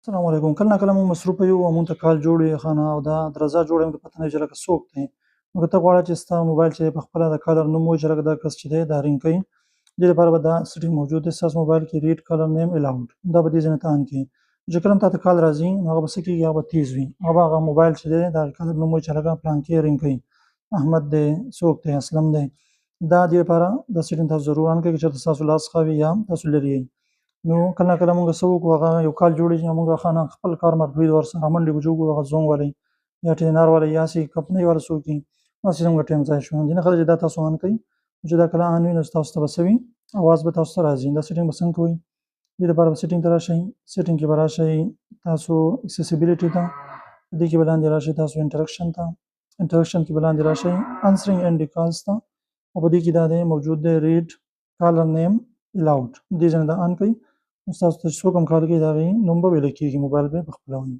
السلام علیکم. کله ناکله موږ مصروفه یو او موږ ته کال جوړ وي ښه نه او دا درزا جوړ موږ ته پته نه وي چې لکه څوک دی. نو که ته غواړې چې ستا موبایل چې دی په خپله د کالر نوم ووایي چې لکه دا کس چې دی دا رینګ کوي. دې لپاره به دا سیټینګ موجود دی ستاسو موبایل کې ریډ کالر نیم الاؤډ دا به دې ځای نه ته آن کړي. چې کله هم تا ته کال راځي نو هغه به څه کېږي هغه به تیز وي. هغه به هغه موبایل چې دی د هغې کالر نوم ووایي چې لکه پلانکي رینګ کوي. احمد دی، څوک دی، اسلم دی. دا دې لپاره دا سیټینګ تاسو ضرور آن کړئ که چېرته ستاسو لاس ښه وي یا تاسو لرې یئ. نو کله ناکله موږ څه وکړو هغه یو کال جوړېږي او موږ ښه نه خپل کار مربوط ورسره منډې وجو وکړو هغه زونګ والی یا ټینار والی یا هسې کمپنۍ والا څوک وي هسې زموږ ټایم ضایع شو. ځینې خلک چې دا تاسو آن کوئ چې دا کله آن وي نو تاسو ته به څه وي اواز به تاسو ته راځي. دا سیټینګ به څنګه کوئ دې لپاره به سیټینګ ته راشئ. سیټینګ کې به راشئ تاسو اکسیسیبیلیټي ته په دې کې به لاندې راشئ تاسو انټرکشن ته. انټرکشن کې به لاندې راشئ انسرینګ اینډ کالز ته او په دې کې دا دی موجود دی ریډ کالر نیم الاؤډ دې ځای نه دا آن کړئ. ستاسو ته چې څوک هم کال کوي د هغې نوم به ویله کېږي موبایل به یې په خپله وي.